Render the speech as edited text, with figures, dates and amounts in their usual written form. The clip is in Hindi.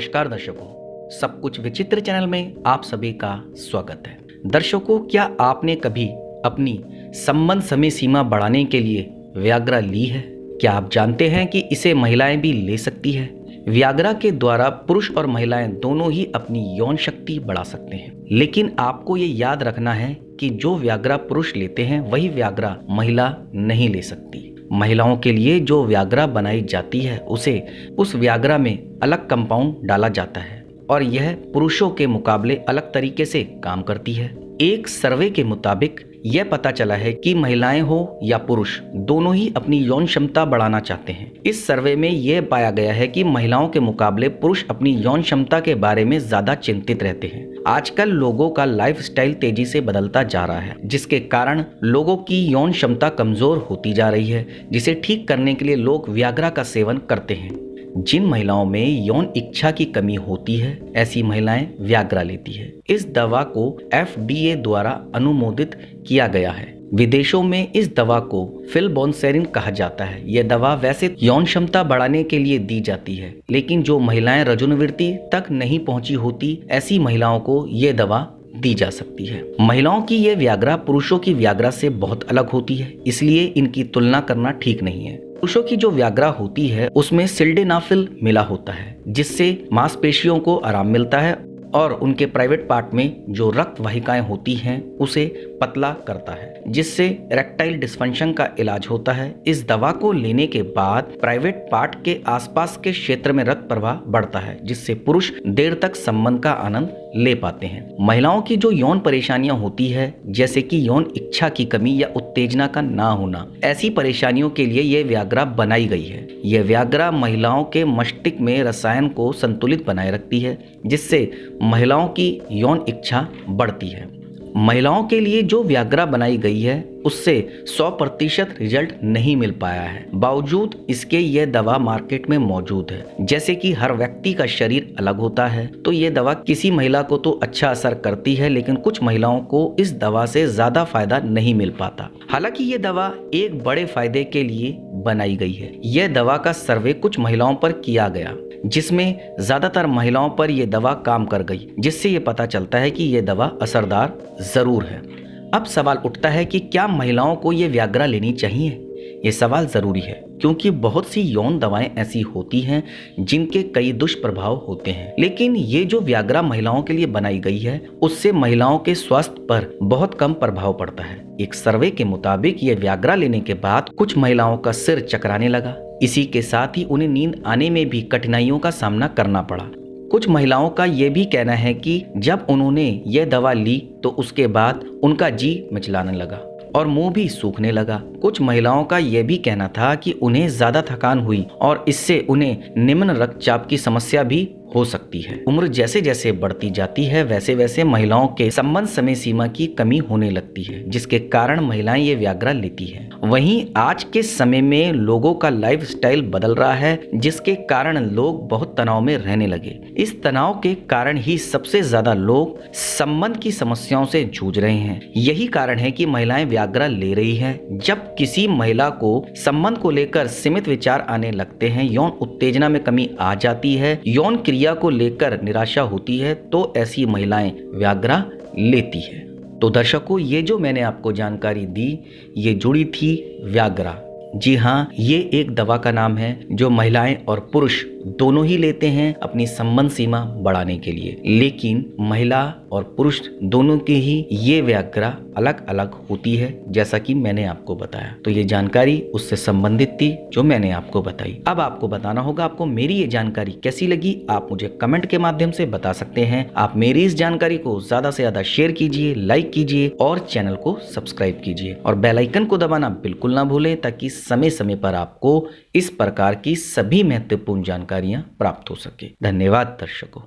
नमस्कार दर्शकों, सब कुछ विचित्र चैनल में आप सभी का स्वागत है। दर्शकों, क्या आपने कभी अपनी संबंध समय सीमा बढ़ाने के लिए व्याग्रा ली है? क्या आप जानते हैं कि इसे महिलाएं भी ले सकती है? व्याग्रा के द्वारा पुरुष और महिलाएं दोनों ही अपनी यौन शक्ति बढ़ा सकते हैं, लेकिन आपको ये याद रखना है कि जो व्याग्रा पुरुष लेते हैं वही व्याग्रा महिला नहीं ले सकती। महिलाओं के लिए जो व्याग्रा बनाई जाती है उस व्याग्रा में अलग कंपाउंड डाला जाता है और यह पुरुषों के मुकाबले अलग तरीके से काम करती है। एक सर्वे के मुताबिक यह पता चला है कि महिलाएं हो या पुरुष दोनों ही अपनी यौन क्षमता बढ़ाना चाहते हैं। इस सर्वे में यह पाया गया है कि महिलाओं के मुकाबले पुरुष अपनी यौन क्षमता के बारे में ज्यादा चिंतित रहते हैं। आजकल लोगों का लाइफस्टाइल तेजी से बदलता जा रहा है, जिसके कारण लोगों की यौन क्षमता कमजोर होती जा रही है, जिसे ठीक करने के लिए लोग व्याग्रा का सेवन करते हैं। जिन महिलाओं में यौन इच्छा की कमी होती है, ऐसी महिलाएं व्याग्रा लेती है। इस दवा को FDA द्वारा अनुमोदित किया गया है। विदेशों में इस दवा को फिलबोनसेरिन कहा जाता है। यह दवा वैसे यौन क्षमता बढ़ाने के लिए दी जाती है, लेकिन जो महिलाएं रजोनिवृत्ति तक नहीं पहुंची होती, ऐसी महिलाओं को यह दवा दी जा सकती है। महिलाओं की यह व्याग्रा पुरुषों की व्याग्रा से बहुत अलग होती है, इसलिए इनकी तुलना करना ठीक नहीं है। पुरुषों की जो व्याग्रा होती है उसमें सिल्डेनाफिल मिला होता है, जिससे मांसपेशियों को आराम मिलता है और उनके प्राइवेट पार्ट में जो रक्त वाहिकाएं होती हैं उसे पतला करता है, जिससे इरेक्टाइल डिस्फंक्शन का इलाज होता है। इस दवा को लेने के बाद प्राइवेट पार्ट के आसपास के क्षेत्र में रक्त प्रवाह बढ़ता है, जिससे पुरुष देर तक संबंध का आनंद ले पाते हैं। महिलाओं की जो यौन परेशानियां होती है, जैसे कि यौन इच्छा की कमी या उत्तेजना का ना होना, ऐसी परेशानियों के लिए यह व्याग्रा बनाई गई है। यह व्याग्रा महिलाओं के मस्तिष्क में रसायन को संतुलित बनाए रखती है, जिससे महिलाओं की यौन इच्छा बढ़ती है। महिलाओं के लिए जो व्याग्रा बनाई गई है उससे 100% रिजल्ट नहीं मिल पाया है। बावजूद इसके यह दवा मार्केट में मौजूद है। जैसे कि हर व्यक्ति का शरीर अलग होता है, तो यह दवा किसी महिला को तो अच्छा असर करती है, लेकिन कुछ महिलाओं को इस दवा से ज्यादा फायदा नहीं मिल पाता। हालांकि यह दवा एक बड़े फायदे के लिए बनाई गई है। यह दवा का सर्वे कुछ महिलाओं पर किया गया, जिसमें ज्यादातर महिलाओं पर यह दवा काम कर गई, जिससे यह पता चलता है कि यह दवा असरदार जरूर है। अब सवाल उठता है कि क्या महिलाओं को यह व्याग्रा लेनी चाहिए? ये सवाल जरूरी है, क्योंकि बहुत सी यौन दवाएं ऐसी होती हैं जिनके कई दुष्प्रभाव होते हैं। लेकिन ये जो व्याग्रा महिलाओं के लिए बनाई गई है उससे महिलाओं के स्वास्थ्य पर बहुत कम प्रभाव पड़ता है। एक सर्वे के मुताबिक ये व्याग्रा लेने के बाद कुछ महिलाओं का सिर चकराने लगा। इसी के साथ ही उन्हें नींद आने में भी कठिनाइयों का सामना करना पड़ा। कुछ महिलाओं का यह भी कहना है कि जब उन्होंने यह दवा ली तो उसके बाद उनका जी मिचलाने लगा और मुंह भी सूखने लगा। कुछ महिलाओं का यह भी कहना था कि उन्हें ज्यादा थकान हुई और इससे उन्हें निम्न रक्तचाप की समस्या भी हो सकती है। उम्र जैसे जैसे बढ़ती जाती है वैसे वैसे महिलाओं के संबंध समय सीमा की कमी होने लगती है, जिसके कारण महिलाएं ये व्याग्रा लेती हैं। वहीं आज के समय में लोगों का लाइफस्टाइल बदल रहा है, जिसके कारण लोग बहुत तनाव में रहने लगे। इस तनाव के कारण ही सबसे ज्यादा लोग संबंध की समस्याओं से जूझ रहे हैं। यही कारण है कि महिलाएं व्याग्रा ले रही हैं। जब किसी महिला को संबंध को लेकर सीमित विचार आने लगते हैं, यौन उत्तेजना में कमी आ जाती है, यौन क्रिया को लेकर निराशा होती है, तो ऐसी महिलाएं व्याग्रा लेती है। तो दर्शकों, ये जो मैंने आपको जानकारी दी ये जुड़ी थी व्याग्रा। जी हाँ, ये एक दवा का नाम है जो महिलाएं और पुरुष दोनों ही लेते हैं अपनी संबंध सीमा बढ़ाने के लिए। लेकिन महिला और पुरुष दोनों की ही ये व्याग्रा अलग अलग होती है, जैसा कि मैंने आपको बताया। तो ये जानकारी उससे संबंधित थी जो मैंने आपको बताई। अब आपको बताना होगा आपको मेरी ये जानकारी कैसी लगी। आप मुझे कमेंट के माध्यम से बता सकते हैं। आप मेरी इस जानकारी को ज्यादा से ज्यादा शेयर कीजिए, लाइक कीजिए और चैनल को सब्सक्राइब कीजिए और बेल आइकन को दबाना बिल्कुल ना भूलें, ताकि समय समय पर आपको इस प्रकार की सभी महत्वपूर्ण जानकारियां प्राप्त हो सके। धन्यवाद दर्शकों।